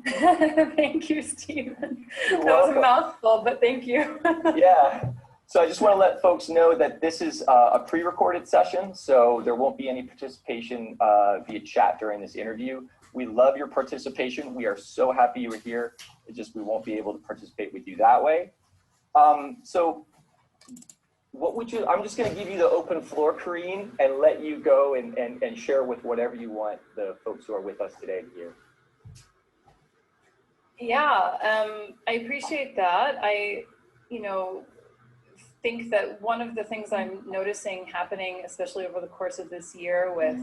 Thank you, Stephen. That was a mouthful, but thank you. Yeah. So I just want to let folks know that this is a pre-recorded session, so there won't be any participation via chat during this interview. We love your participation. We are so happy you were here. It's just we won't be able to participate with you that way. So what would you, I'm just going to give you the open floor, Karine, and let you go and share with whatever you want the folks who are with us today to hear. Yeah, I appreciate that. I think that one of the things I'm noticing happening, especially over the course of this year, with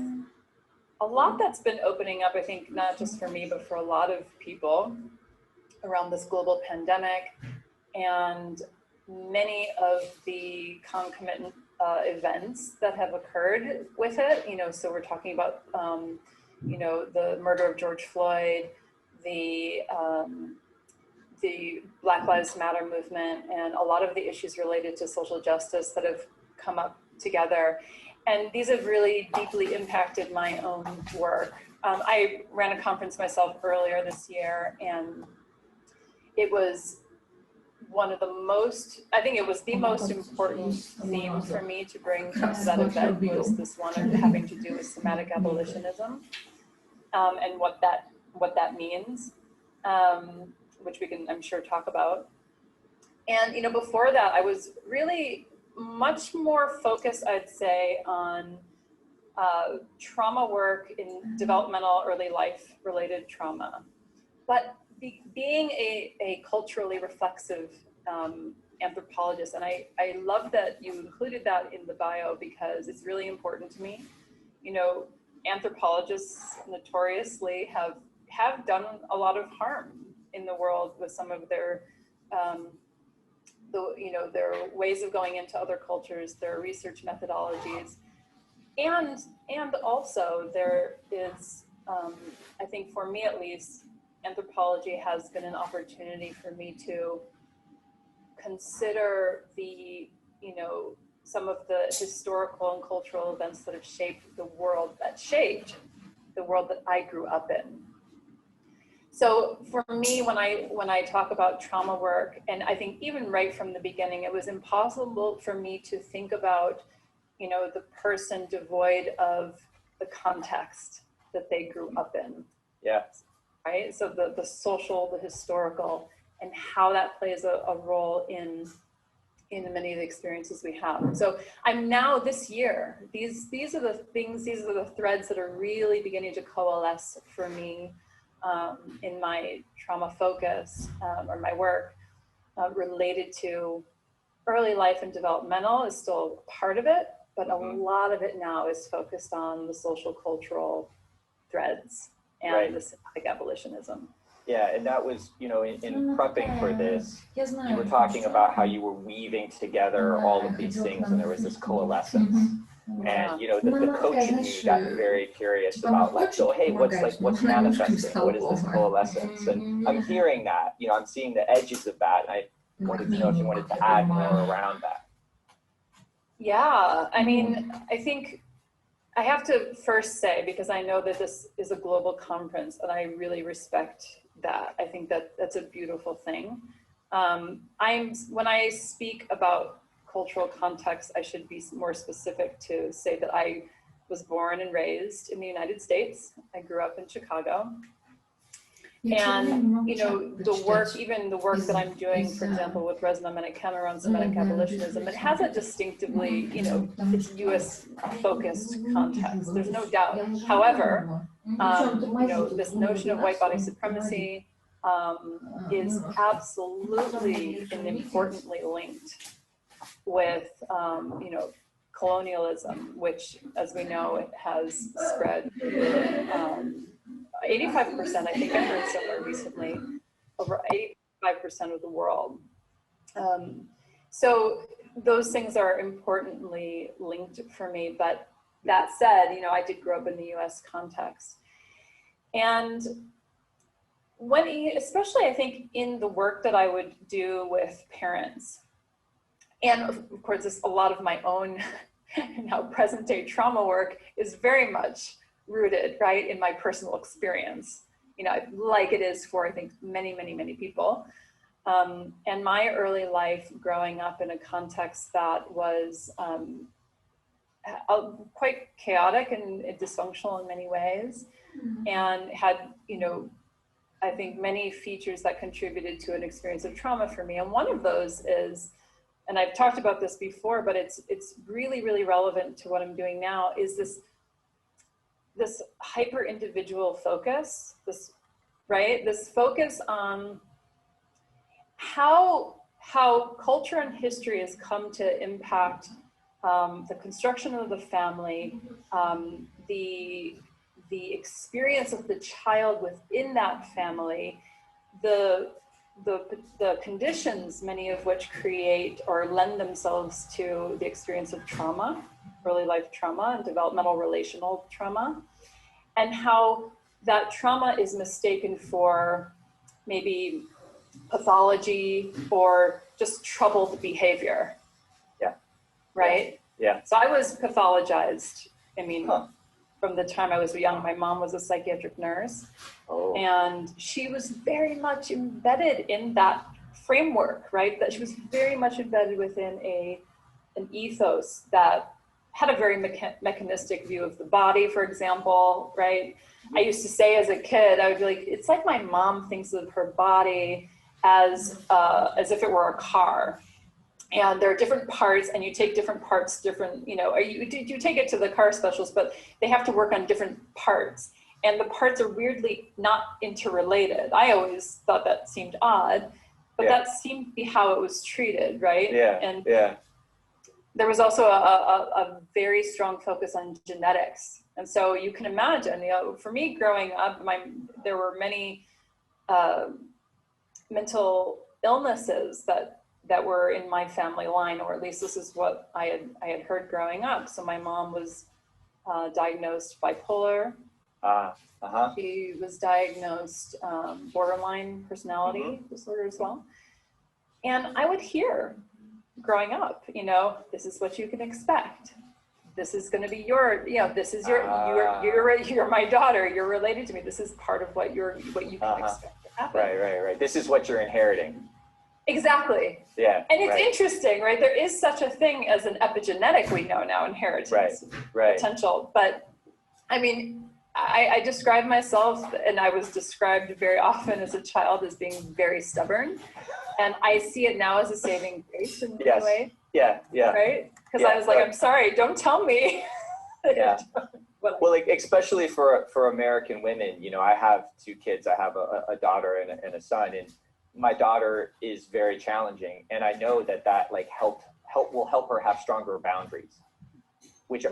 a lot that's been opening up, I think, not just for me, but for a lot of people around this global pandemic, and many of the concomitant events that have occurred with it. So we're talking about, the murder of George Floyd, the Black Lives Matter movement, and a lot of the issues related to social justice that have come up together. And these have really deeply impacted my own work. I ran a conference myself earlier this year, and it was one of the most, I think it was the most important theme for me to bring to that event, was this one of having to do with somatic abolitionism, and what that means, which we can, I'm sure, talk about. And before that, I was really much more focused, I'd say, on trauma work in developmental early life related trauma. But being a culturally reflexive anthropologist, and I love that you included that in the bio, because it's really important to me. Anthropologists notoriously have done a lot of harm in the world with some of their their ways of going into other cultures, their research methodologies, and also there is, I think for me at least, anthropology has been an opportunity for me to consider some of the historical and cultural events that have shaped the world that I grew up in. So for me, when I talk about trauma work, and I think even right from the beginning, it was impossible for me to think about, the person devoid of the context that they grew up in. Yeah. Right? So the social, the historical, and how that plays a role in many of the experiences we have. So I'm now this year, these are the things, these are the threads that are really beginning to coalesce for me in my trauma focus or my work related to early life and developmental is still part of it, but a lot of it now is focused on the social cultural threads and the somatic abolitionism. Yeah, and that was, in prepping for this, you were talking about how you were weaving together all of these things, and there was this coalescence. And the coach in me got very curious about so hey, what's manifesting? What is this coalescence? And I'm hearing that, I'm seeing the edges of that. I wanted to know if you wanted to add more around that. Yeah, I mean, I think I have to first say, because I know that this is a global conference, and I really respect that. I think that that's a beautiful thing. When I speak about cultural context, I should be more specific to say that I was born and raised in the United States. I grew up in Chicago. And the work that I'm doing, for example, with Resmaa Menakem around somatic abolitionism, it has a distinctively, it's US focused context. There's no doubt. However, this notion of white body supremacy is absolutely and importantly linked with, colonialism, which, as we know, it has spread. 85%, I think I heard somewhere recently, over 85% of the world. So those things are importantly linked for me. But that said, I did grow up in the US context. And especially I think in the work that I would do with parents, and of course, a lot of my own now present day trauma work is very much rooted, right, in my personal experience. like it is for, I think, many, many, many people. And my early life growing up in a context that was quite chaotic and dysfunctional in many ways, and had, I think many features that contributed to an experience of trauma for me. And one of those is, and I've talked about this before, but it's really, really relevant to what I'm doing now, is this hyper individual focus, this focus on how culture and history has come to impact the construction of the family, the experience of the child within that family, the conditions, many of which create or lend themselves to the experience of trauma, early life trauma and developmental relational trauma, and how that trauma is mistaken for maybe pathology or just troubled behavior. Yeah. Right? Yeah. So I was pathologized. From the time I was young. My mom was a psychiatric nurse. Oh. And she was very much embedded in that framework, right? That she was very much embedded within an ethos that had a very mechanistic view of the body, for example, right? I used to say as a kid, I would be like, it's like my mom thinks of her body as if it were a car. And there are different parts, and you take different parts, you take it to the car specialist, but they have to work on different parts. And the parts are weirdly not interrelated. I always thought that seemed odd, but that seemed to be how it was treated, right? Yeah. And there was also a very strong focus on genetics. And so you can imagine, for me growing up, there were many mental illnesses that were in my family line, or at least this is what I had heard growing up. So my mom was diagnosed bipolar. She was diagnosed borderline personality disorder as well. And I would hear growing up, this is what you can expect. This is going to be this is you're my daughter. You're related to me. This is part of what you can expect to happen. Right. This is what you're inheriting. Exactly. Yeah. And it's interesting, right? There is such a thing as an epigenetic, we know now, inheritance potential. But I describe myself, and I was described very often as a child as being very stubborn. And I see it now as a saving grace in a way. Yeah. Right? Because I was like, I'm sorry, don't tell me. Yeah. Well, especially for American women, I have two kids. I have a daughter and a son, and my daughter is very challenging, and I know that will help her have stronger boundaries, which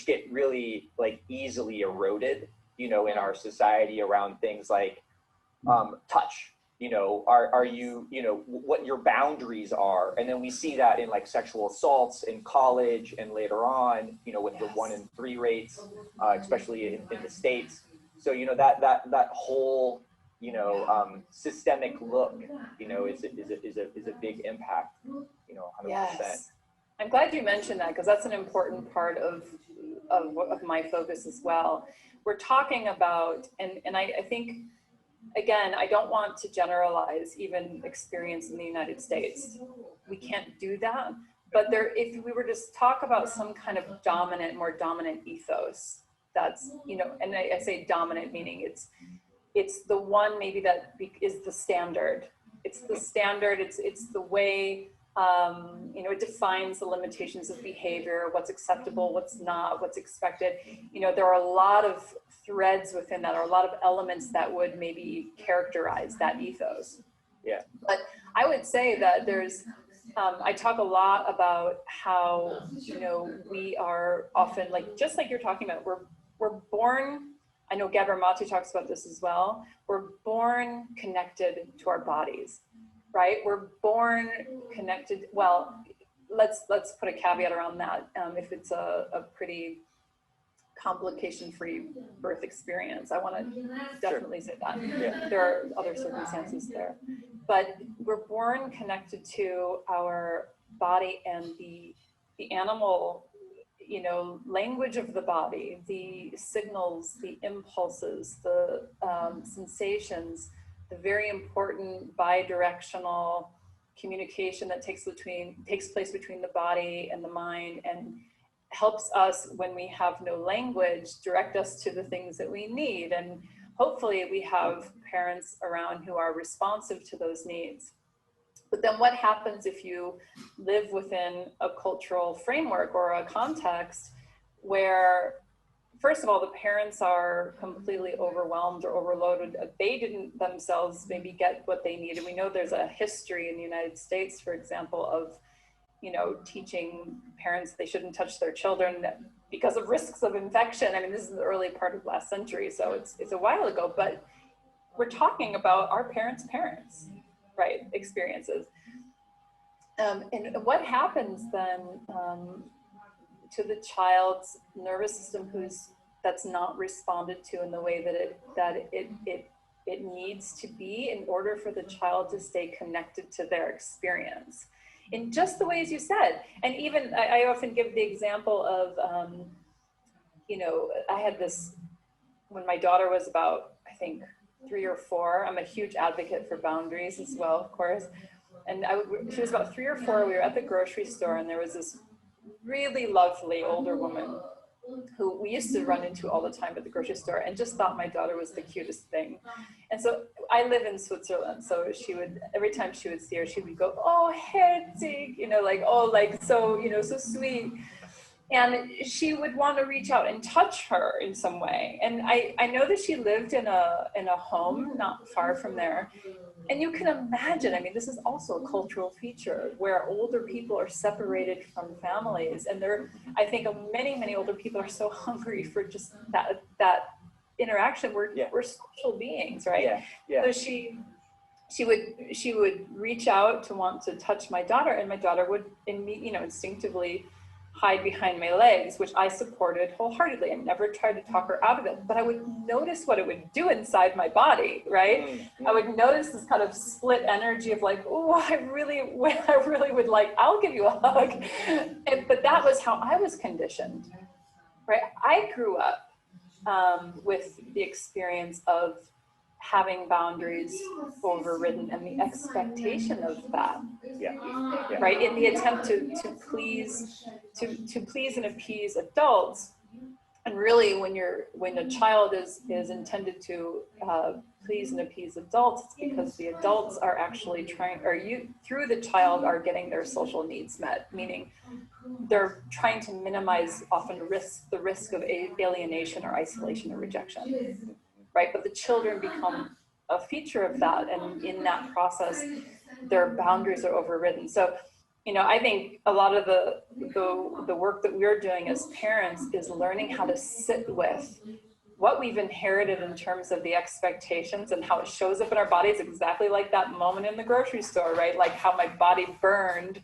get really easily eroded, in our society around things like touch. Are you what your boundaries are, and then we see that in sexual assaults in college and later on, with the 1 in 3 rates, especially in the States. So that whole systemic look, is a big impact, 100%. Yes. I'm glad you mentioned that, because that's an important part of my focus as well. We're talking about, and I think, again, I don't want to generalize even experience in the United States. We can't do that. But if we were to talk about some kind of more dominant ethos, that's, and I say dominant meaning it's the one maybe that is the standard. It's the standard. It's the way, it defines the limitations of behavior, what's acceptable, what's not, what's expected. There are a lot of threads within that, or a lot of elements that would maybe characterize that ethos. Yeah. But I would say that there's, I talk a lot about how, we are often just like you're talking about, we're born, I know Gabor Mate talks about this as well. We're born connected to our bodies, right? We're born connected. Well, let's put a caveat around that. If it's a pretty complication-free birth experience, I want to definitely say that. Yeah. There are other circumstances there, but we're born connected to our body, and the animal language of the body, the signals, the impulses, the sensations, the very important bidirectional communication that takes place between the body and the mind, and helps us, when we have no language, direct us to the things that we need. And hopefully we have parents around who are responsive to those needs. But then what happens if you live within a cultural framework or a context where, first of all, the parents are completely overwhelmed or overloaded? They didn't themselves maybe get what they needed. We know there's a history in the United States, for example, of teaching parents they shouldn't touch their children because of risks of infection. I mean, this is the early part of last century, so it's a while ago, but we're talking about our parents' parents, right, experiences. And what happens then to the child's nervous system that's not responded to in the way that it needs to be in order for the child to stay connected to their experience, in just the ways you said. And even I often give the example of, I had this, when my daughter was about, I think, 3 or 4, I'm a huge advocate for boundaries as well, of course. And she was about 3 or 4, we were at the grocery store, and there was this really lovely older woman who we used to run into all the time at the grocery store, and just thought my daughter was the cutest thing. And so I live in Switzerland, so every time she would see her, she would go, "Oh, Herzig," so sweet. And she would want to reach out and touch her in some way. And I know that she lived in a home not far from there. And you can imagine, I mean, this is also a cultural feature where older people are separated from families. And I think many, many older people are so hungry for just that interaction. We're social beings, right? Yeah. Yeah. So she would reach out to want to touch my daughter, and my daughter would instinctively hide behind my legs, which I supported wholeheartedly. I never tried to talk her out of it, but I would notice what it would do inside my body, right? Mm-hmm. I would notice this kind of split energy of like, oh, I really would like, I'll give you a hug. But that was how I was conditioned, right? I grew up with the experience of having boundaries overridden and the expectation of that, right? In the attempt to please and appease adults. And really, when a child is intended to please and appease adults, it's because the adults are actually through the child are getting their social needs met, meaning they're trying to minimize often the risk of alienation or isolation or rejection. Right, but the children become a feature of that, and in that process, their boundaries are overridden. So, I think a lot of the work that we're doing as parents is learning how to sit with what we've inherited in terms of the expectations and how it shows up in our bodies, exactly like that moment in the grocery store, right? Like how my body burned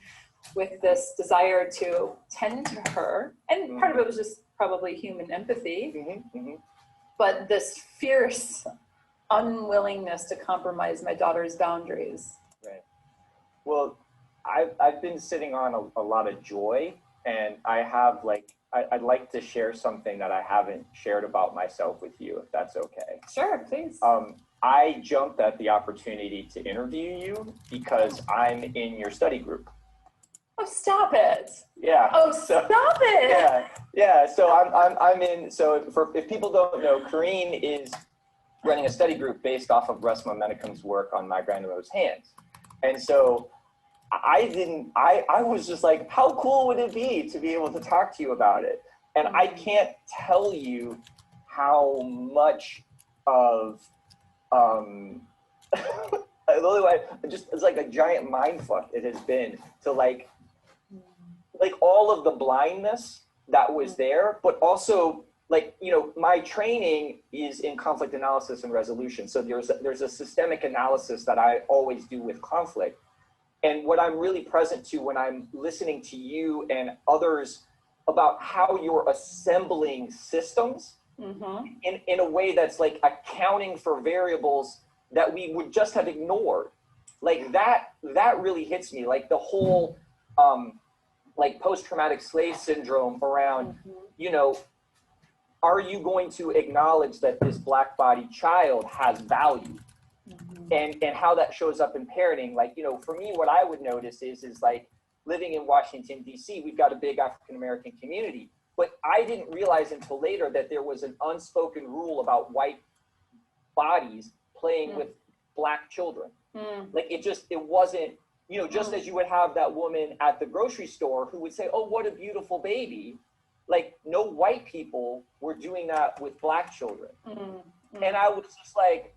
with this desire to tend to her, and part of it was just probably human empathy. Mm-hmm, mm-hmm. But this fierce unwillingness to compromise my daughter's boundaries. Right. Well, I've been sitting on a lot of joy, and I have I'd like to share something that I haven't shared about myself with you, if that's okay. Sure, please. I jumped at the opportunity to interview you because I'm in your study group. Oh, stop it. Yeah. Oh, stop it. Yeah. So I'm in, if people don't know, Corinne is running a study group based off of Russ Momenicum's work on my grandmother's hands. And so I was just like, how cool would it be to be able to talk to you about it? And I can't tell you how much of, it's like a giant mind fuck it has been to like all of the blindness that was there, but also my training is in conflict analysis and resolution. So there's a systemic analysis that I always do with conflict. And what I'm really present to when I'm listening to you and others about how you're assembling systems in a way that's like accounting for variables that we would just have ignored. Like that really hits me, like the whole, like post-traumatic slave syndrome around, Mhm. you know, are you going to acknowledge that this Black bodied child has value? Mhm. And how that shows up in parenting. Like, you know, for me, what I would notice is like living in Washington, D.C., we've got a big African-American community, but I didn't realize until later that there was an unspoken rule about white bodies playing with Black children. Like it wasn't, you know, just as you would have that woman at the grocery store who would say, oh, what a beautiful baby. Like no white people were doing that with Black children. And I was just like,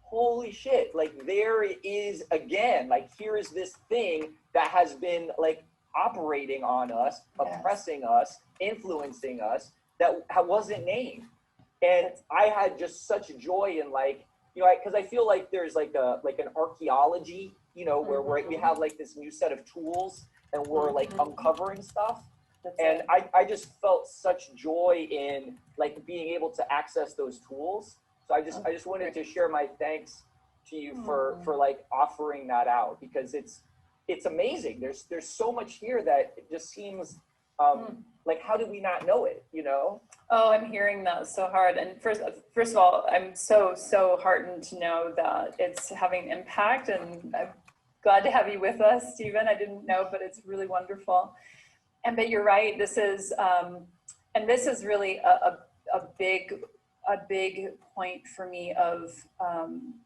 holy shit, like there it is again. Like here is this thing that has been like operating on us, oppressing us, influencing us, that wasn't named. And I had just such joy in like, you know, because I feel like there's like an archaeology, you know, where we have like this new set of tools and we're like uncovering stuff. And I just felt such joy in like being able to access those tools. So I just wanted to share my thanks to you for like offering that out, because it's amazing. There's so much here that it just seems like, how did we not know it, you know? Oh, I'm hearing that so hard. And first of all, I'm so heartened to know that it's having impact, and I'm glad to have you with us, Stephen. I didn't know, but it's really wonderful. And but you're right. This is really a big point for me of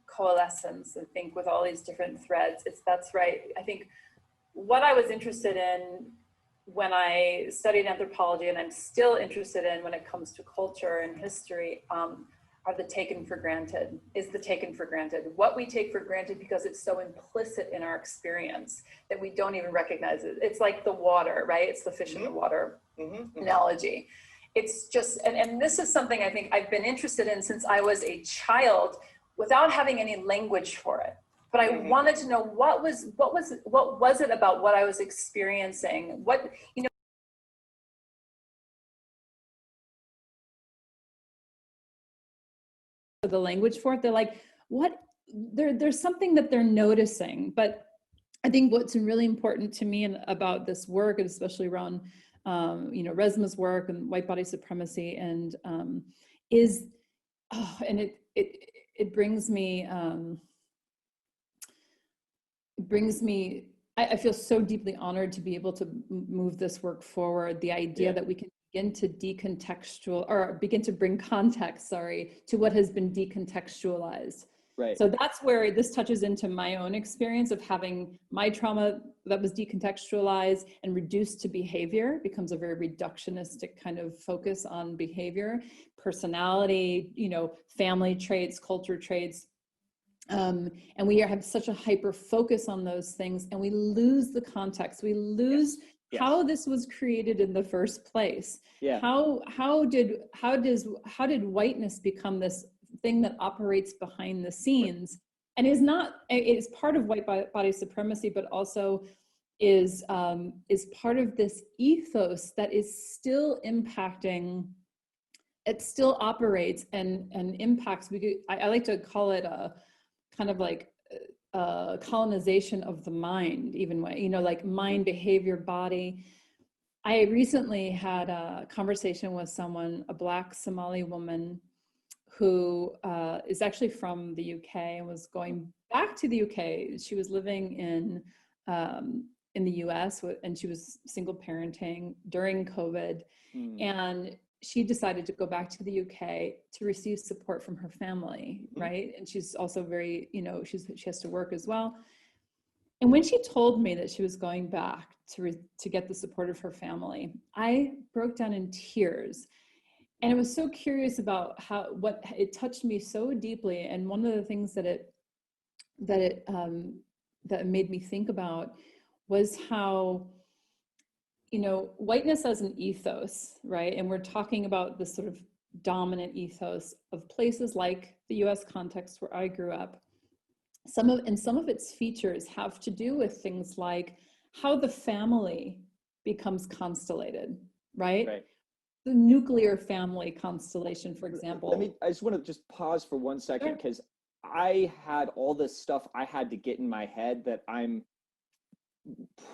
coalescence. I think with all these different threads, that's right. I think what I was interested in when I studied anthropology, and I'm still interested in when it comes to culture and history, are the taken for granted, what we take for granted because it's so implicit in our experience that we don't even recognize it. It's like the water, right? It's the fish in the water analogy. It's just, and this is something I think I've been interested in since I was a child without having any language for it. But I wanted to know what was it about what I was experiencing? What, you know, the language for it. They're like, what? There's something that they're noticing. But I think what's really important to me and about this work, and especially around you know, Resmaa's work and white body supremacy, and is, and it brings me. I feel so deeply honored to be able to move this work forward. The idea that we can begin to begin to bring context, to what has been decontextualized. Right. So that's where this touches into my own experience of having my trauma that was decontextualized and reduced to behavior, becomes a very reductionistic kind of focus on behavior, personality, you know, family traits, culture traits. And we have such a hyper focus on those things, and we lose the context. We lose how this was created in the first place. Yeah. How did whiteness become this thing that operates behind the scenes, and is part of white body supremacy, but also is part of this ethos that is still impacting. It still operates and impacts. I like to call it a kind of like colonization of the mind, even way, you know, like mind, behavior, body. I recently had a conversation with someone, a Black Somali woman who is actually from the UK and was going back to the UK. She was living in the US, and she was single parenting during COVID. And she decided to go back to the UK to receive support from her family, right? And she's also very, you know, she has to work as well. And when she told me that she was going back to get the support of her family, I broke down in tears. And I was so curious about what it touched me so deeply. And one of the things that made me think about was how, you know, whiteness as an ethos, right? And we're talking about this sort of dominant ethos of places like the US context where I grew up. Some of its features have to do with things like how the family becomes constellated, right? The nuclear family constellation, for example. I just want to just pause for 1 second, because I had all this stuff I had to get in my head that I'm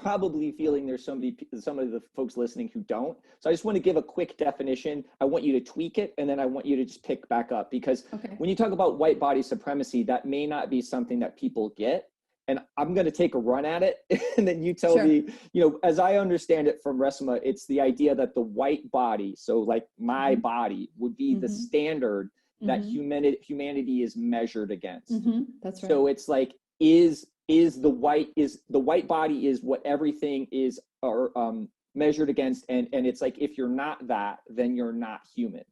probably feeling there's some of the folks listening who don't. So I just want to give a quick definition. I want you to tweak it, and then I want you to just pick back up, because when you talk about white body supremacy, that may not be something that people get. And I'm going to take a run at it, and then you tell me, as I understand it from Resmaa, it's the idea that the white body, so like my body, would be the standard that humanity is measured against. That's right. So it's like, is the white body is what everything is measured against, and it's like, if you're not that, then you're not human.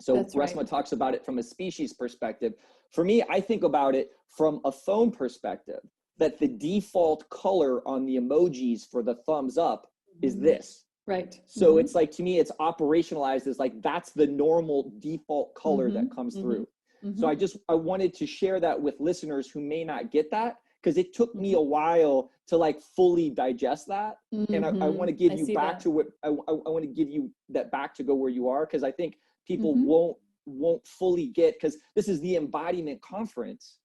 So Resmaa talks about it from a species perspective. For me, I think about it from a phone perspective, that the default color on the emojis for the thumbs up is this. Right. So it's like, to me, it's operationalized as like, that's the normal default color that comes through. So I wanted to share that with listeners who may not get that, because it took me a while to like fully digest that. And I want to give you back to what I want to give you that back to go where you are, because I think people won't fully get, because this is the embodiment conference,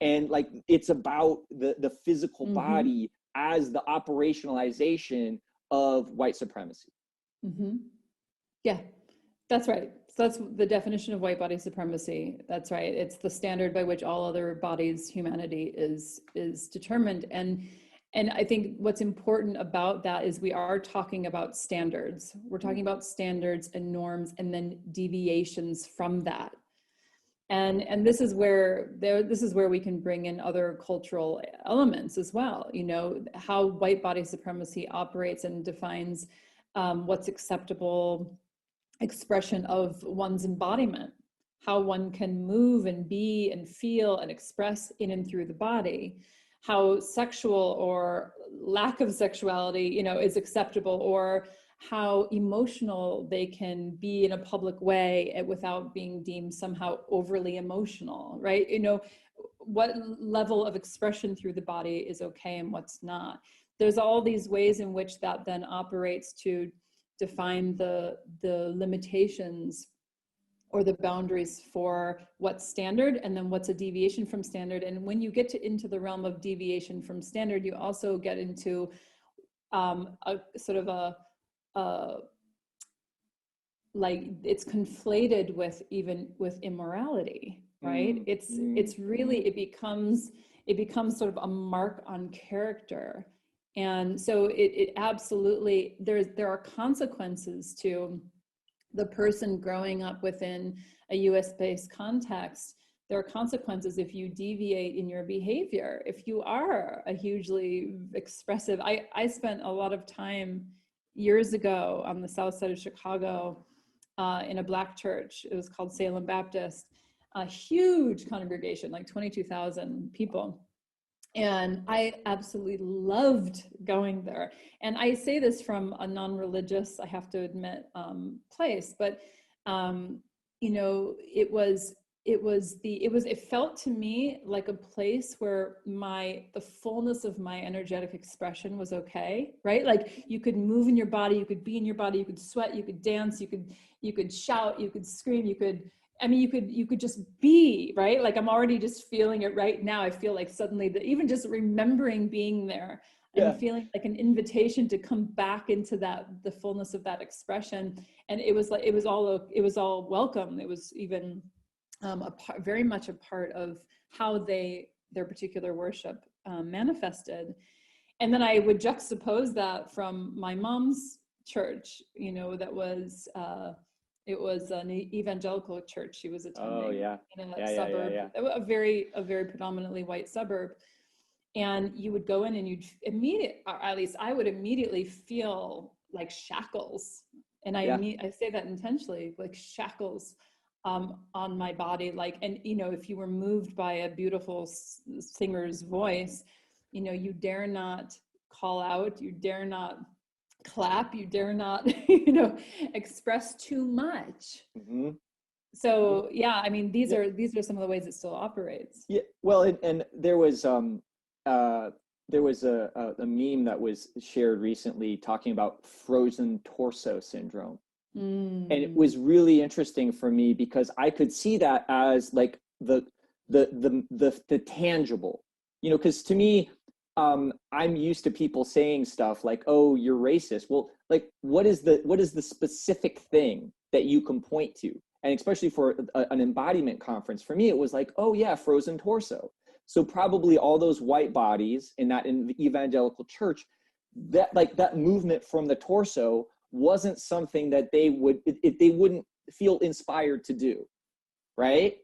and like, it's about the physical body as the operationalization of white supremacy. Yeah, that's right. So that's the definition of white body supremacy. That's right. It's the standard by which all other bodies' humanity is determined. And I think what's important about that is we are talking about standards. We're talking about standards and norms, and then deviations from that. And this is where we can bring in other cultural elements as well. How white body supremacy operates and defines what's acceptable expression of one's embodiment, how one can move and be and feel and express in and through the body, how sexual or lack of sexuality, is acceptable, or how emotional they can be in a public way without being deemed somehow overly emotional, right? What level of expression through the body is okay and what's not. There's all these ways in which that then operates to define the limitations or the boundaries for what's standard, and then what's a deviation from standard. And when you get into the realm of deviation from standard, you also get into a sort of like, it's conflated with immorality, right? It's really, it becomes sort of a mark on character. And so it absolutely, there are consequences to the person growing up within a US-based context. There are consequences if you deviate in your behavior, if you are a hugely expressive. I spent a lot of time years ago on the south side of Chicago in a Black church. It was called Salem Baptist, a huge congregation, like 22,000 people. And I absolutely loved going there. And I say this from a non-religious, I have to admit, place, but it felt to me like a place where the fullness of my energetic expression was okay, right? Like, you could move in your body, you could be in your body, you could sweat, you could dance, you could shout, you could scream, you could just be, right? Like, I'm already just feeling it right now. I feel like suddenly even just remembering being there and feeling like an invitation to come back into the fullness of that expression. And it was all welcome. It was even very much a part of how their particular worship manifested. And then I would juxtapose that from my mom's church, that was, it was an evangelical church she was attending in a suburb, a very predominantly white suburb. And you would go in and you'd or at least I would immediately feel like shackles. And I say that intentionally, like shackles on my body. Like, and if you were moved by a beautiful singer's voice, you dare not call out, you dare not clap, you dare not express too much. So these are some of the ways it still operates. Well, and there was a meme that was shared recently talking about frozen torso syndrome. And it was really interesting for me because I could see that as like the tangible, because to me, I'm used to people saying stuff like, "Oh, you're racist." Well, like, what is the specific thing that you can point to? And especially for an embodiment conference, for me, it was like, "Oh yeah, frozen torso." So probably all those white bodies in the evangelical church, that movement from the torso wasn't something that they wouldn't feel inspired to do, right?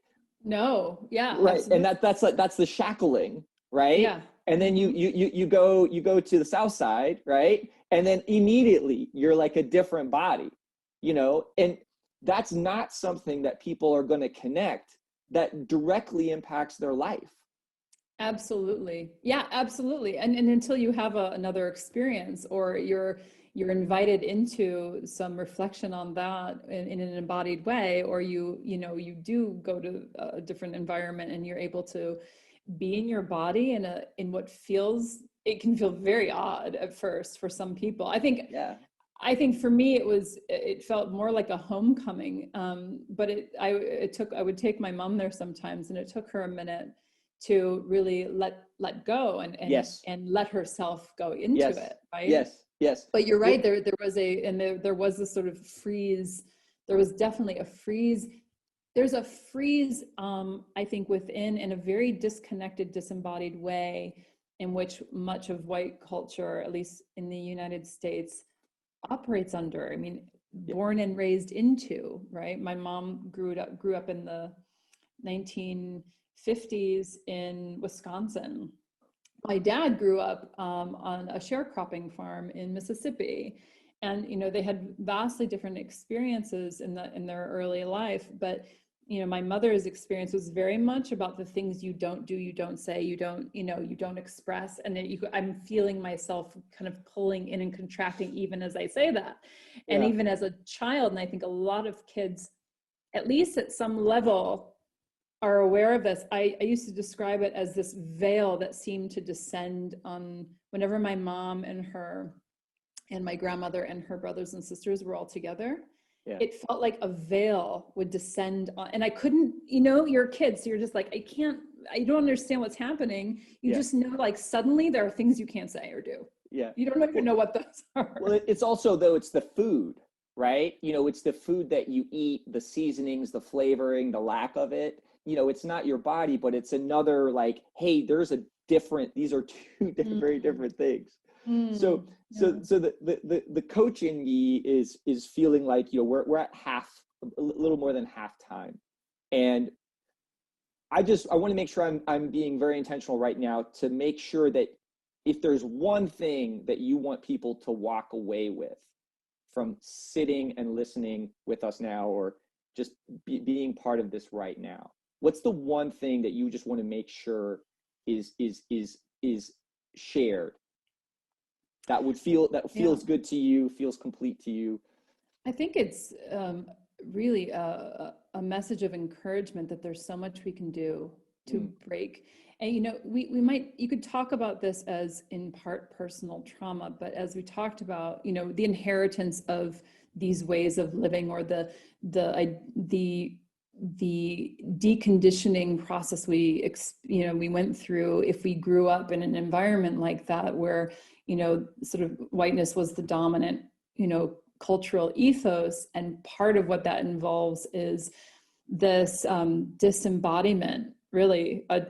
No, yeah, Right, absolutely. and that's the shackling, right? Yeah. And then you go to the south side, right? And then immediately you're like a different body, and that's not something that people are going to connect that directly impacts their life. Absolutely. Yeah, absolutely. And until you have another experience, or you're invited into some reflection on that in an embodied way, or you do go to a different environment and you're able to be in your body in what it can feel very odd at first for some people. Yeah. I think for me, it felt more like a homecoming. But I would take my mom there sometimes, and it took her a minute to really let go Yes. and let herself go into Yes. it. Right. Yes. But you're right. There was this sort of freeze. There was definitely a freeze. There's a freeze, I think, within, in a very disconnected, disembodied way, in which much of white culture, at least in the United States, operates under. I mean, born and raised into, right? My mom grew up in the 1950s in Wisconsin. My dad grew up on a sharecropping farm in Mississippi, and they had vastly different experiences in their early life. But my mother's experience was very much about the things you don't do, you don't say, you don't express, and I'm feeling myself kind of pulling in and contracting even as I say that, and even as a child. And I think a lot of kids, at least at some level, are aware of this. I used to describe it as this veil that seemed to descend on whenever my mom and my grandmother and her brothers and sisters were all together. Yeah. It felt like a veil would descend on, and I couldn't, you're a kid, so you're just like, I don't understand what's happening. You just know, like, suddenly there are things you can't say or do. Yeah. You don't even know what those are. Well, it's also, though, it's the food, right? It's the food that you eat, the seasonings, the flavoring, the lack of it. It's not your body, but it's another, like, hey, these are two different, very different things. So the coach in me is feeling like, we're at a little more than half time. And I want to make sure I'm being very intentional right now to make sure that if there's one thing that you want people to walk away with from sitting and listening with us now, or just being part of this right now, what's the one thing that you just want to make sure is shared? That feels good to you, feels complete to you? I think it's really a message of encouragement that there's so much we can do to break. And you could talk about this as in part personal trauma, but as we talked about, the inheritance of these ways of living, or the deconditioning process we went through if we grew up in an environment like that, where sort of whiteness was the dominant cultural ethos. And part of what that involves is this disembodiment, really a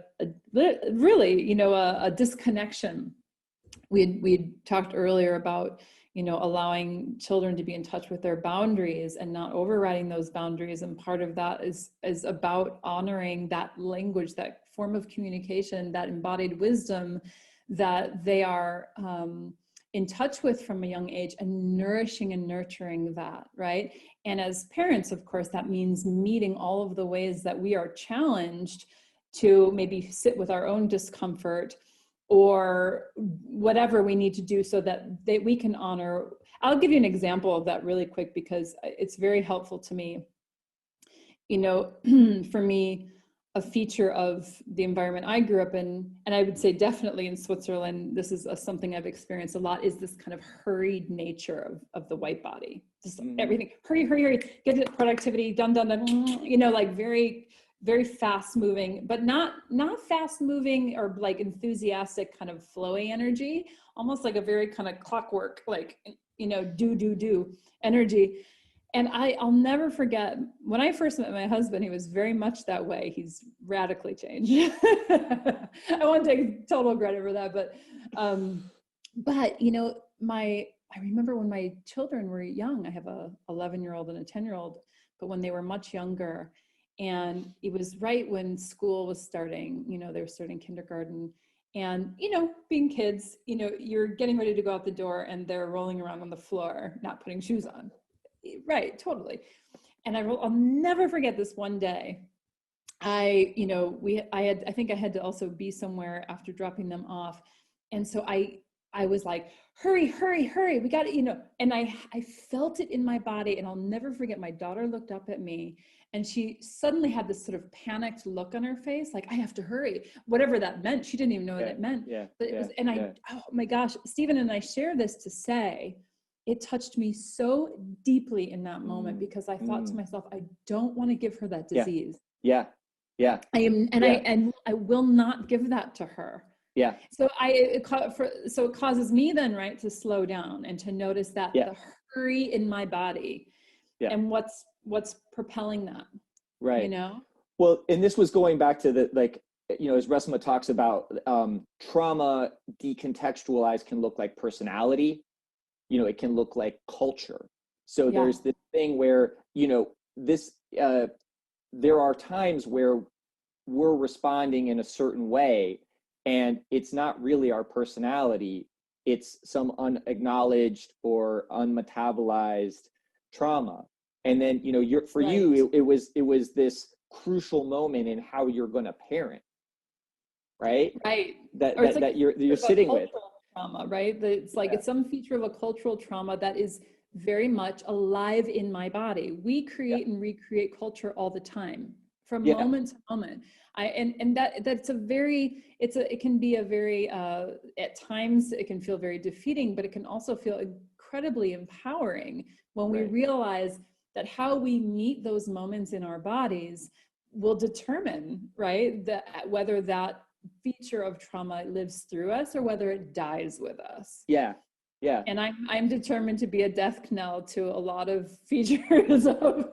disconnection. We talked earlier about allowing children to be in touch with their boundaries and not overriding those boundaries. And part of that is about honoring that language, that form of communication, that embodied wisdom that they are in touch with from a young age, and nourishing and nurturing that, right? And as parents, of course, that means meeting all of the ways that we are challenged to maybe sit with our own discomfort, or whatever we need to do so that we can honor. I'll give you an example of that really quick, because it's very helpful to me. For me, a feature of the environment I grew up in, and I would say definitely in Switzerland, this is something I've experienced a lot, is this kind of hurried nature of the white body. Just everything, hurry, get it, productivity, done, like very very fast moving, but not fast moving or like enthusiastic kind of flowy energy, almost like a very kind of clockwork, like, you know, do energy. And I'll never forget when I first met my husband, he was very much that way. He's radically changed. I won't take total credit for that, but you know, I remember when my children were young, I have a 11-year-old and a 10-year-old, but when they were much younger, and it was right when school was starting, you know, they were starting kindergarten, and, you know, being kids, you know, you're getting ready to go out the door and they're rolling around on the floor, not putting shoes on. Right, totally. And I'll never forget this one day. I think I had to also be somewhere after dropping them off. And so I was like, hurry, we got it, you know, and I felt it in my body. And I'll never forget, my daughter looked up at me and she suddenly had this sort of panicked look on her face, like, I have to hurry, whatever that meant. She didn't even know what it meant. But it was, and oh my gosh, Stephen and I share this to say, it touched me so deeply in that moment, because I thought to myself, I don't want to give her that disease. Yeah. I will not give that to her. Yeah. So it causes me then, right, to slow down and to notice that the hurry in my body, and what's propelling that, right? You know. Well, and this was going back to the, like, you know, as Resmaa talks about, trauma decontextualized can look like personality. You know, it can look like culture. So there's this thing where, you know, there are times where we're responding in a certain way, and it's not really our personality. It's some unacknowledged or unmetabolized trauma. And then, you know, you, it was this crucial moment in how you're going to parent, right? Right. That you're sitting with. Trauma, right? It's like it's some feature of a cultural trauma that is very much alive in my body. We create and recreate culture all the time, from moment to moment. It can be a very at times it can feel very defeating, but it can also feel incredibly empowering when we realize that how we meet those moments in our bodies will determine, right, whether that feature of trauma lives through us or whether it dies with us. Yeah. And I'm determined to be a death knell to a lot of features of.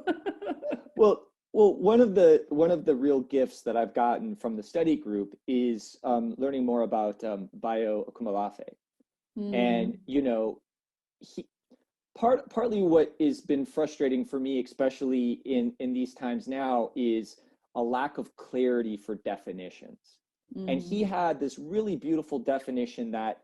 Well, one of the real gifts that I've gotten from the study group is learning more about Bayo Akomolafe. And, you know, partly what has been frustrating for me, especially in these times now, is a lack of clarity for definitions. And he had this really beautiful definition that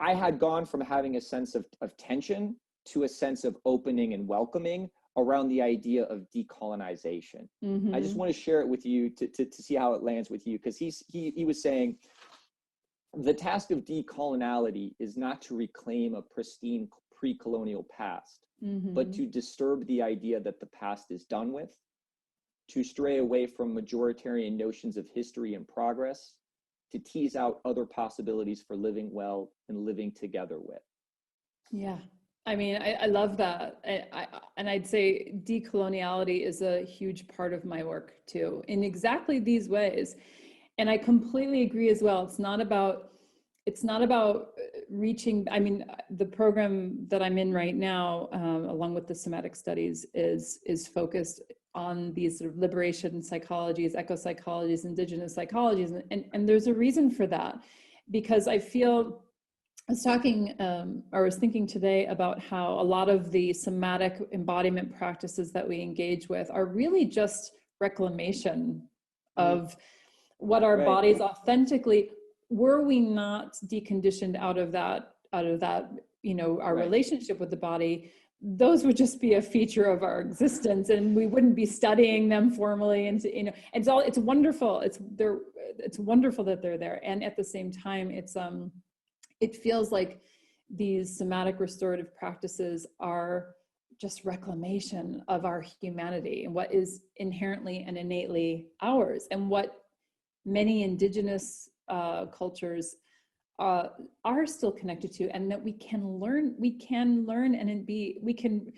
I had gone from having a sense of tension to a sense of opening and welcoming around the idea of decolonization. I just want to share it with you to see how it lands with you, because he was saying the task of decoloniality is not to reclaim a pristine pre-colonial past, but to disturb the idea that the past is done with, to stray away from majoritarian notions of history and progress, to tease out other possibilities for living well and living together with. Yeah. I mean, I love that. And I'd say decoloniality is a huge part of my work too, in exactly these ways. And I completely agree as well. It's not about reaching, I mean, the program that I'm in right now, along with the somatic studies, is focused on these sort of liberation psychologies, eco-psychologies, indigenous psychologies. And there's a reason for that, because I feel, I was thinking today about how a lot of the somatic embodiment practices that we engage with are really just reclamation of what our bodies authentically, were we not deconditioned out of that, you know, our relationship with the body, those would just be a feature of our existence, and we wouldn't be studying them formally. And, you know, it's wonderful. It's wonderful that they're there. And at the same time, it feels like these somatic restorative practices are just reclamation of our humanity and what is inherently and innately ours, and what many indigenous cultures are still connected to, and that we can learn and we can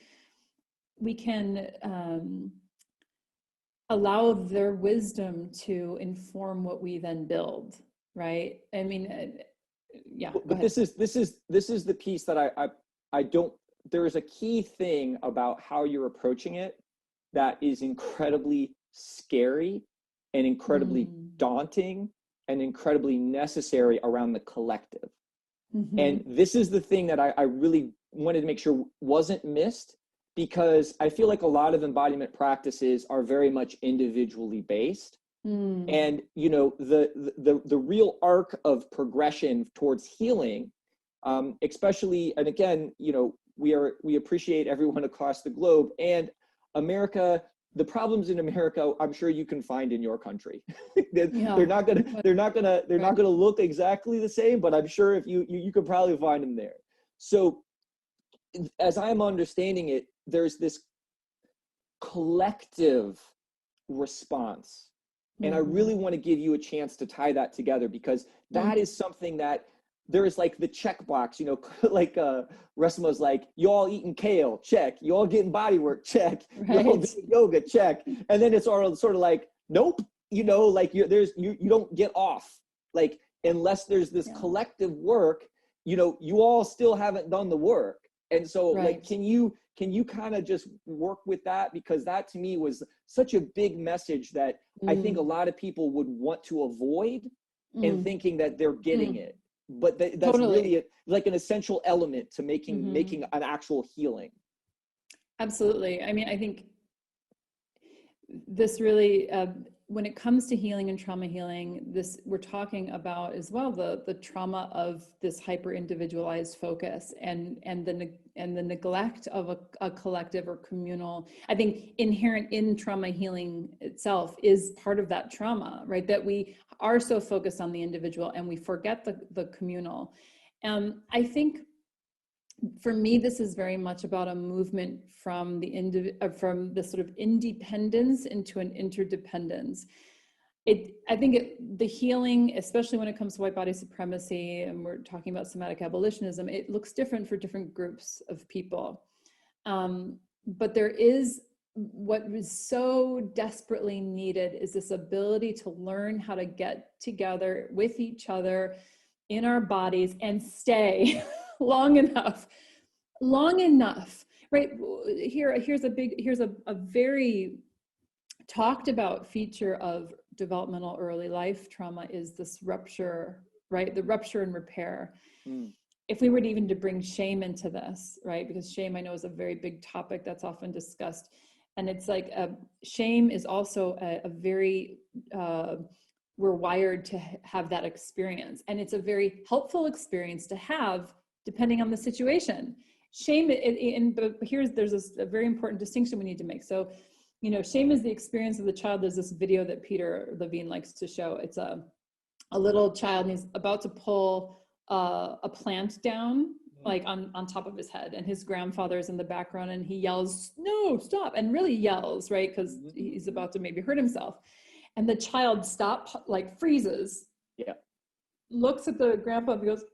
allow their wisdom to inform what we then build, right? I mean, yeah. But this is the piece that I don't. There is a key thing about how you're approaching it that is incredibly scary and incredibly daunting and incredibly necessary around the collective. Mm-hmm. And this is the thing that I really wanted to make sure wasn't missed, because I feel like a lot of embodiment practices are very much individually based. And you know, the real arc of progression towards healing, especially, and again, you know, we appreciate everyone across the globe, and America. The problems in America, I'm sure you can find in your country. They're not gonna look exactly the same, but I'm sure if you could probably find them there. So, as I'm understanding it, there's this collective response. And I really want to give you a chance to tie that together, because that is something that there is like the checkbox, you know, like Resima's like, you all eating kale, check. You all getting body work, check. Right. You all doing yoga, check. And then it's all sort of like, nope, you know, like you don't get off, like, unless there's this collective work, you know, you all still haven't done the work. And so like, can you kind of just work with that? Because that to me was such a big message that I think a lot of people would want to avoid and thinking that they're getting it. But that's Totally. really like an essential element to making an actual healing. Absolutely. I mean, I think this really, when it comes to healing and trauma healing, this we're talking about as well the trauma of this hyper individualized focus and the neglect of a collective or communal. I think inherent in trauma healing itself is part of that trauma, right? That we are so focused on the individual and we forget the communal. I think for me, this is very much about a movement from from the sort of independence into an interdependence. I think the healing, especially when it comes to white body supremacy, and we're talking about somatic abolitionism, it looks different for different groups of people. But there is what is so desperately needed is this ability to learn how to get together with each other in our bodies and stay long enough, right? Here's a very talked about feature of developmental early life trauma is this rupture, right? The rupture and repair. If we were to even to bring shame into this, right? Because shame, I know, is a very big topic that's often discussed. And it's like shame is also a very, we're wired to have that experience. And it's a very helpful experience to have depending on the situation. Shame, but there's a very important distinction we need to make. So, you know, shame is the experience of the child. There's this video that Peter Levine likes to show. It's a little child, and he's about to pull a plant down, like on top of his head, and his grandfather is in the background, and he yells, "No, stop!" and really yells, right, because he's about to maybe hurt himself. And the child like freezes, looks at the grandpa and goes,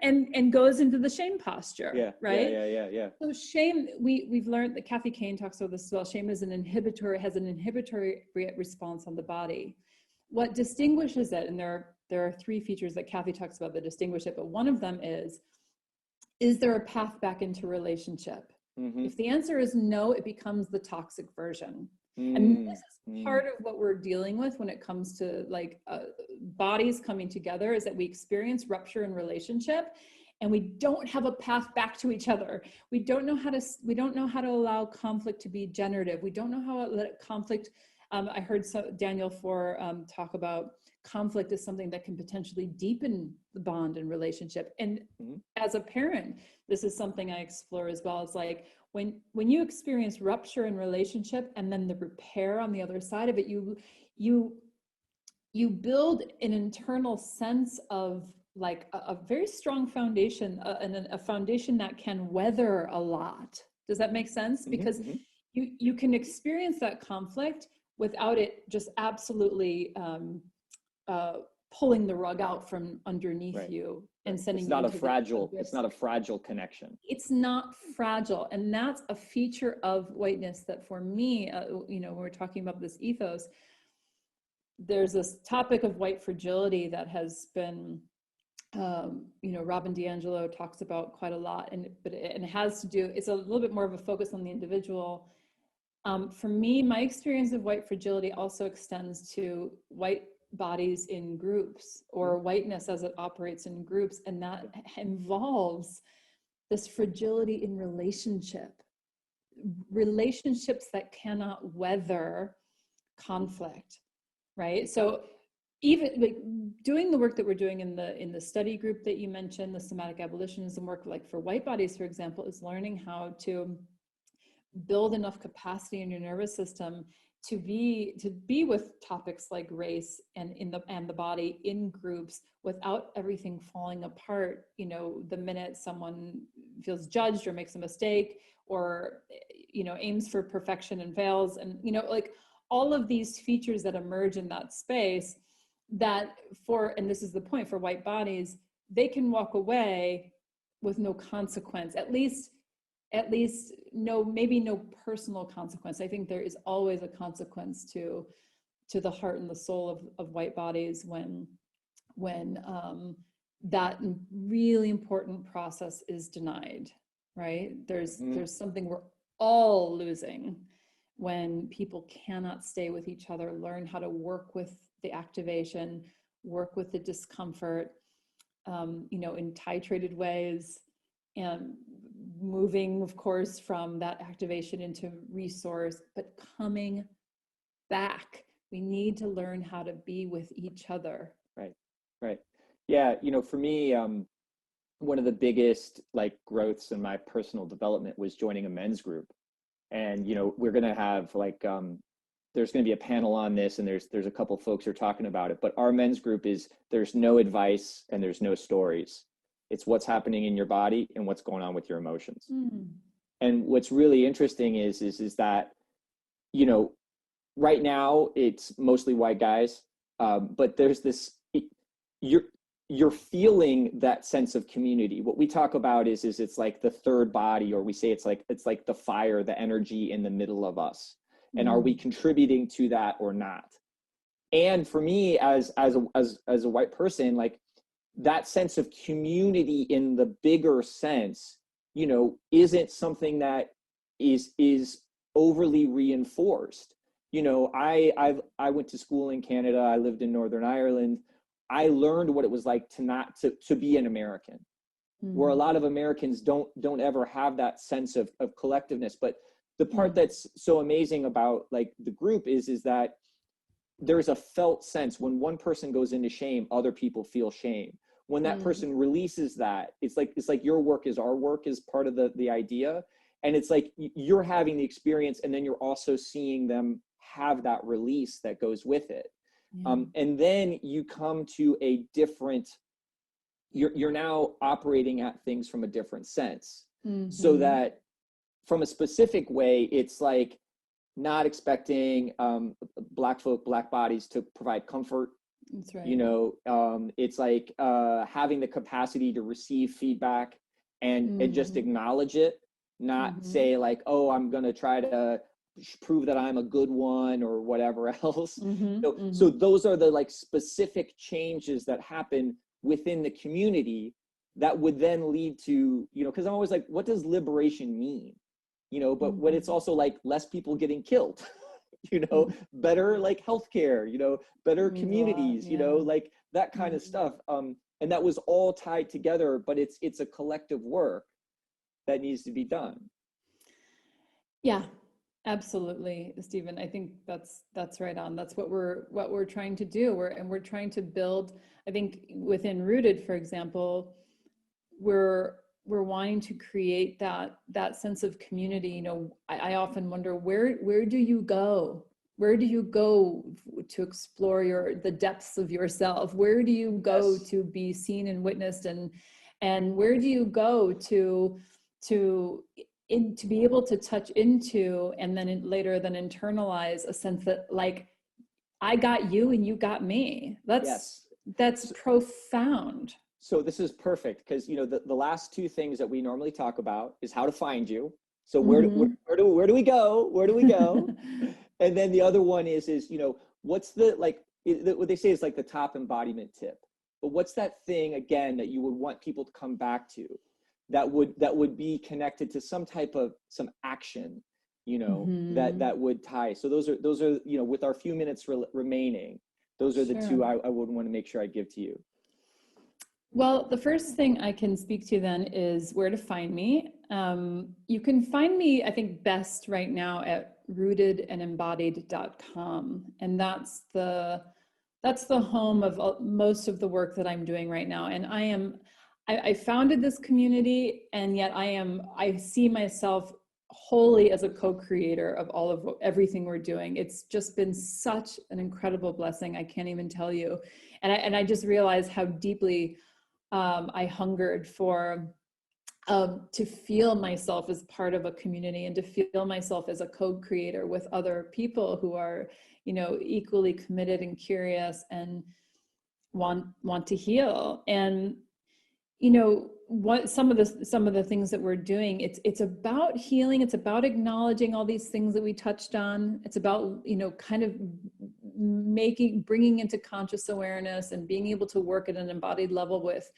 and goes into the shame posture, right? Yeah. So shame, we've learned that Kathy Kane talks about this as well. Shame is has an inhibitory response on the body. What distinguishes it, and there are three features that Kathy talks about that distinguish it, but one of them is there a path back into relationship? If the answer is no, it becomes the toxic version. And this is part of what we're dealing with when it comes to like bodies coming together, is that we experience rupture in relationship and we don't have a path back to each other. We don't know how to allow conflict to be generative. We don't know how to let conflict, I heard Daniel Four talk about conflict as something that can potentially deepen the bond and relationship. And as a parent, this is something I explore as well. It's like, when you experience rupture in relationship and then the repair on the other side of it, you build an internal sense of like a very strong foundation, and a foundation that can weather a lot. Does that make sense? Because you can experience that conflict without it just absolutely pulling the rug out from underneath Right. you and sending It's you not a into the fragile, abyss. it's not a fragile connection. It's not fragile. And that's a feature of whiteness that for me, you know, when we're talking about this ethos, there's this topic of white fragility that has been, you know, Robin DiAngelo talks about quite a lot, and it has to do, it's a little bit more of a focus on the individual. For me, my experience of white fragility also extends to white bodies in groups, or whiteness as it operates in groups, and that involves this fragility in relationships that cannot weather conflict, right? So even like doing the work that we're doing in the study group that you mentioned, the somatic abolitionism work, like for white bodies, for example, is learning how to build enough capacity in your nervous system to be with topics like race and the body in groups without everything falling apart, you know, the minute someone feels judged or makes a mistake, or, you know, aims for perfection and fails, and, you know, like all of these features that emerge in that space that and this is the point, for white bodies, they can walk away with no consequence, at least maybe no personal consequence. I think there is always a consequence to the heart and the soul of white bodies when that really important process is denied, right? There's something we're all losing when people cannot stay with each other, learn how to work with the activation, work with the discomfort, you know, in titrated ways, and moving, of course, from that activation into resource, but coming back. We need to learn how to be with each other. Right. Yeah. You know, for me, one of the biggest like growths in my personal development was joining a men's group. And, you know, we're going to have like, there's going to be a panel on this, and there's a couple folks who are talking about it, but our men's group is, there's no advice and there's no stories. It's what's happening in your body and what's going on with your emotions. And what's really interesting is that, you know, right now it's mostly white guys, but there's this, you're feeling that sense of community. What we talk about is it's like the third body, or we say it's like the fire, the energy in the middle of us. And are we contributing to that or not? And for me, as a white person, like that sense of community in the bigger sense, you know, isn't something that is overly reinforced. You know, I went to school in Canada. I lived in Northern Ireland. I learned what it was like to be an American, where a lot of Americans don't ever have that sense of collectiveness. But the part that's so amazing about like the group is that there's a felt sense when one person goes into shame, other people feel shame. When that person releases that, it's like your work is our work is part of the idea. And it's like you're having the experience, and then you're also seeing them have that release that goes with it. And then you come to a different, you're now operating at things from a different sense. So that from a specific way, it's like not expecting black bodies to provide comfort. That's right. You know, it's like having the capacity to receive feedback and just acknowledge it, not say like, oh, I'm going to try to prove that I'm a good one or whatever else. So those are the like specific changes that happen within the community that would then lead to, you know, because I'm always like, what does liberation mean? You know, but when it's also like less people getting killed, you know, better like healthcare, you know, better communities, you know, like that kind of stuff. And that was all tied together, but it's a collective work that needs to be done. Yeah, absolutely, Stephen. I think that's right on. That's what we're trying to do. We're trying to build, I think within Rooted, for example, we're wanting to create that sense of community. You know, I often wonder, where do you go? Where do you go to explore the depths of yourself? Where do you go to be seen and witnessed, and where do you go to be able to touch into, and then later internalize a sense that like, I got you and you got me. That's profound. So this is perfect because, you know, the last two things that we normally talk about is how to find you. So where do we go? Where do we go? And then the other one is, you know, what's the, like, what they say is like the top embodiment tip. But what's that thing, again, that you would want people to come back to that would be connected to some action, you know, that would tie. So those are, you know, with our few minutes remaining, those are the two I would want to make sure I give to you. Well, the first thing I can speak to then is where to find me. You can find me, I think, best right now at rootedandembodied.com. And that's the home of most of the work that I'm doing right now. And I founded this community, and yet I see myself wholly as a co-creator of everything we're doing. It's just been such an incredible blessing. I can't even tell you. And I just realized how deeply I hungered for to feel myself as part of a community and to feel myself as a co-creator with other people who are, you know, equally committed and curious and want to heal. And, you know, what some of the things that we're doing, it's about healing. It's about acknowledging all these things that we touched on. It's about, you know, kind of bringing into conscious awareness and being able to work at an embodied level with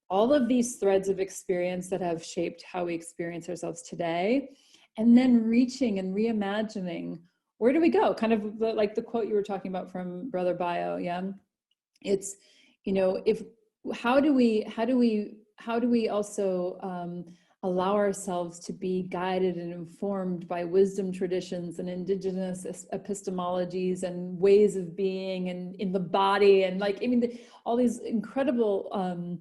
all of these threads of experience that have shaped how we experience ourselves today, and then reaching and reimagining, where do we go? Kind of like the quote you were talking about from Brother Bio. Yeah. It's, you know, how do we also allow ourselves to be guided and informed by wisdom traditions and indigenous epistemologies and ways of being and in the body, and like, I mean, all these incredible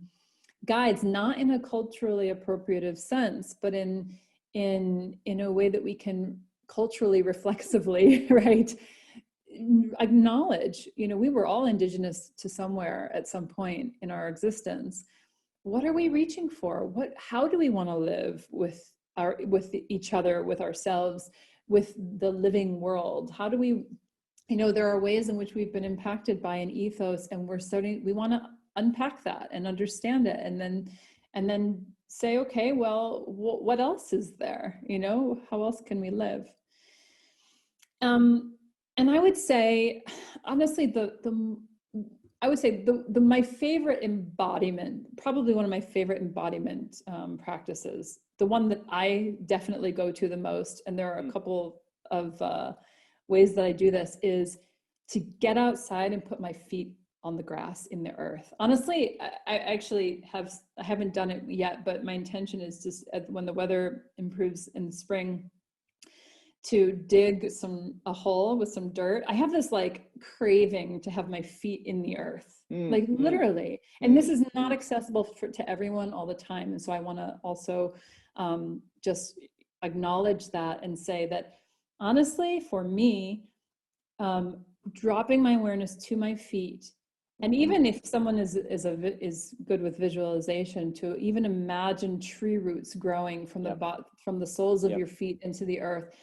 guides, not in a culturally appropriative sense, but in a way that we can culturally reflexively, right, acknowledge, you know, we were all indigenous to somewhere at some point in our existence. What are we reaching for? How do we want to live with each other, with ourselves, with the living world? How do we, you know, there are ways in which we've been impacted by an ethos, and we want to unpack that and understand it, and then say, okay, well, what else is there? You know, how else can we live? And I would say, honestly, my favorite embodiment, probably one of my favorite embodiment practices, the one that I definitely go to the most, and there are a couple of ways that I do this, is to get outside and put my feet on the grass in the earth. Honestly, I actually haven't done it yet, but my intention is just when the weather improves in the spring, to dig a hole with some dirt. I have this like craving to have my feet in the earth, like literally. And this is not accessible to everyone all the time. And so I want to also just acknowledge that and say that, honestly, for me, dropping my awareness to my feet, and even if someone is good with visualization, to even imagine tree roots growing from the soles of your feet into the earth,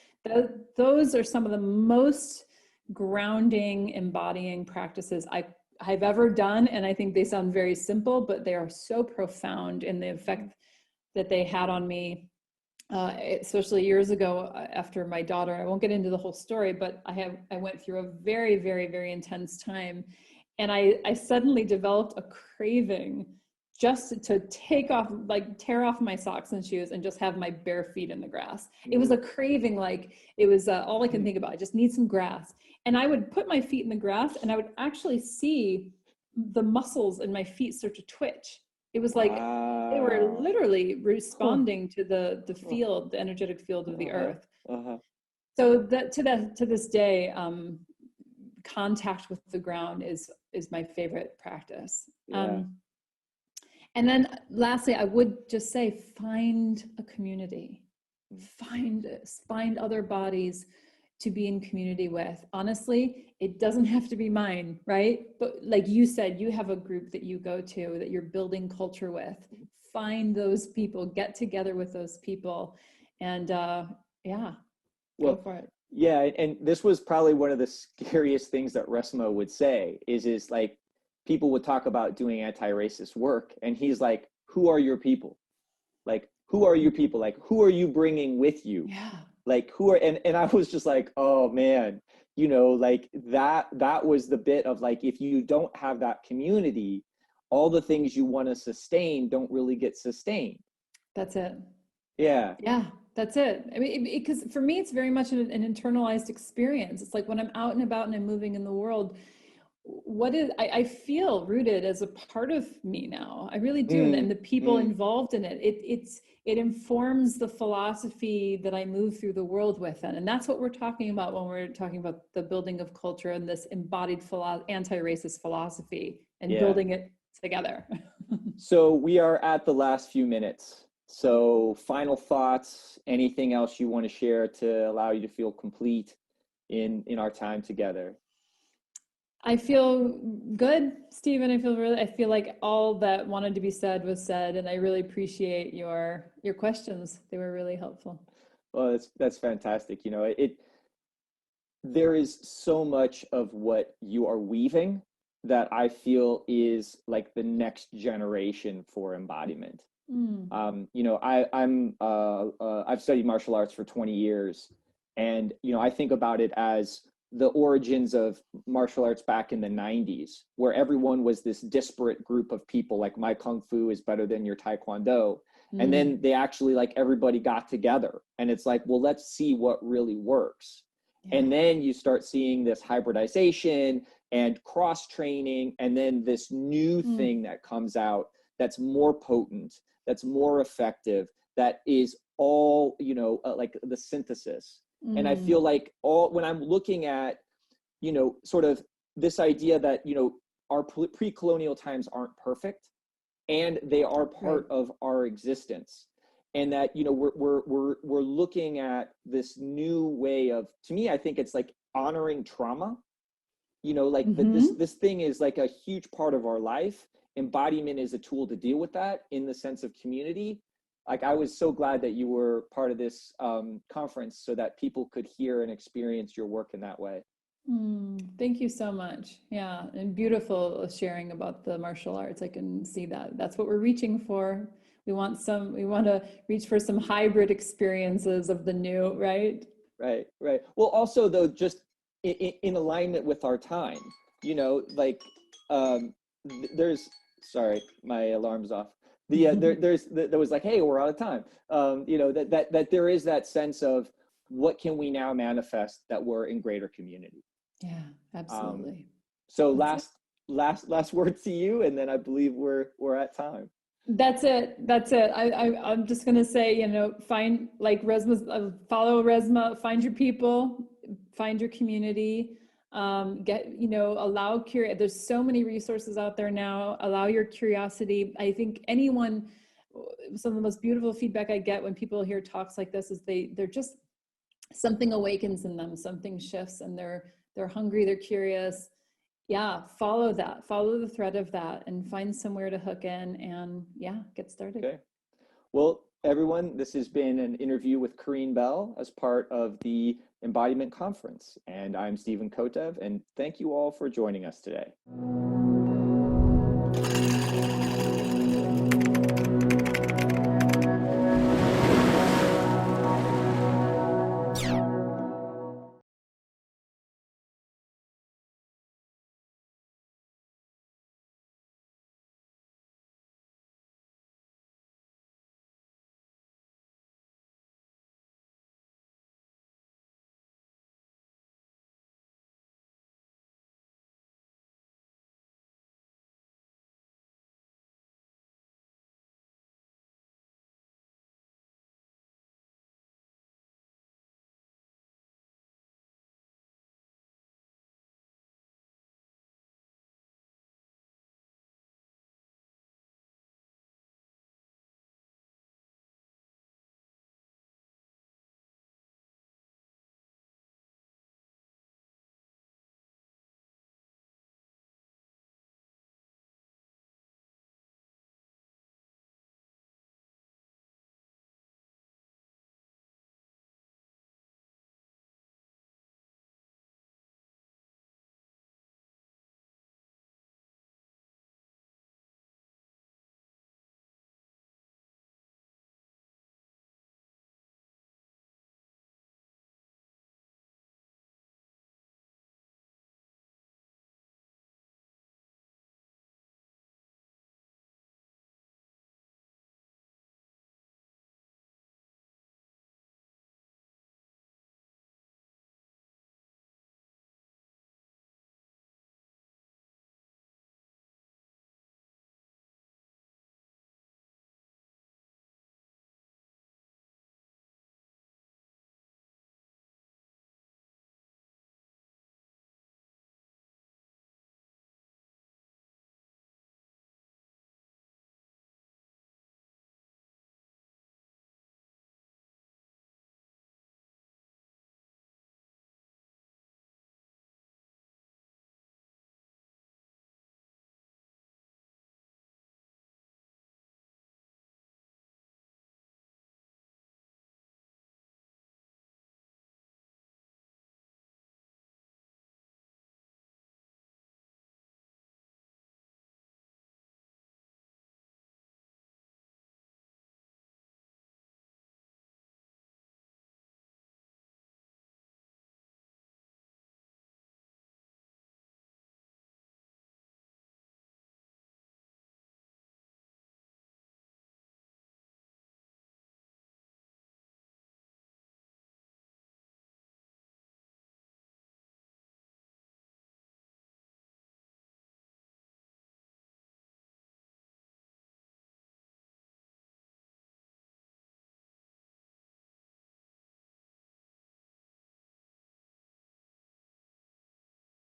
those are some of the most grounding, embodying practices I've ever done. And I think they sound very simple, but they are so profound in the effect that they had on me, especially years ago after my daughter. I won't get into the whole story, but I went through a very, very, very intense time. And I suddenly developed a craving just to tear off my socks and shoes and just have my bare feet in the grass. It was a craving, like it was all I can think about. I just need some grass. And I would put my feet in the grass, and I would actually see the muscles in my feet start to twitch. It was like they were literally responding to the field, the energetic field of the earth. So that to this day, contact with the ground is my favorite practice. And then lastly, I would just say, find a community, find other bodies to be in community with. Honestly, it doesn't have to be mine, right? But like you said, you have a group that you go to that you're building culture with. Find those people, get together with those people, and go for it. Yeah, and this was probably one of the scariest things that Resmaa would say is like, people would talk about doing anti-racist work, and he's like, who are your people? Like, who are your people? Like, who are you bringing with you? Yeah. Like, who are, and I was just like, oh man, you know, like that was the bit of like, if you don't have that community, all the things you want to sustain don't really get sustained. That's it. Yeah. Yeah, that's it. I mean, because for me, it's very much an internalized experience. It's like when I'm out and about and I'm moving in the world, I feel rooted as a part of me now. I really do. And the people involved in it, it informs the philosophy that I move through the world with. And that's what we're talking about when we're talking about the building of culture and this embodied anti-racist philosophy and building it together. So we are at the last few minutes. So final thoughts, anything else you want to share to allow you to feel complete in our time together? I feel good, Stephen. I feel like all that wanted to be said was said, and I really appreciate your questions. They were really helpful. Well, that's fantastic. You know, there is so much of what you are weaving that I feel is like the next generation for embodiment. You know, I've studied martial arts for 20 years, and you know, I think about it as the origins of martial arts back in the 90s, where everyone was this disparate group of people, like my Kung Fu is better than your Taekwondo. And then they actually, like, everybody got together and it's like, well, let's see what really works. And then you start seeing this hybridization and cross training, and then this new thing that comes out that's more potent, that's more effective, that is all, you know, like the synthesis. And I feel like when I'm looking at, you know, sort of this idea that, you know, our pre-colonial times aren't perfect and they are part of our existence. And that, you know, we're looking at this new way of, to me, I think it's like honoring trauma. You know, like this thing is like a huge part of our life. Embodiment is a tool to deal with that in the sense of community. Like, I was so glad that you were part of this conference so that people could hear and experience your work in that way. Thank you so much. Yeah, and beautiful sharing about the martial arts. I can see that. That's what we're reaching for. We want to reach for some hybrid experiences of the new, right? Right. Well, also though, just in alignment with our time, you know, like sorry, my alarm's off. There was like, hey, we're out of time. You know, that there is that sense of what can we now manifest that we're in greater community. Yeah, absolutely. So last word to you, and then I believe we're at time. That's it. I'm just gonna say, you know, find, like Resma, follow Resma, find your people, find your community. Allow there's so many resources out there now. Allow your curiosity. I think some of the most beautiful feedback I get when people hear talks like this is they're just, something awakens in them, something shifts, and they're hungry, they're curious. Yeah, follow the thread of that and find somewhere to hook in and get started. Okay. Well, everyone, this has been an interview with Corinne Bell as part of the Embodiment Conference. And I'm Stephen Kotev, and thank you all for joining us today.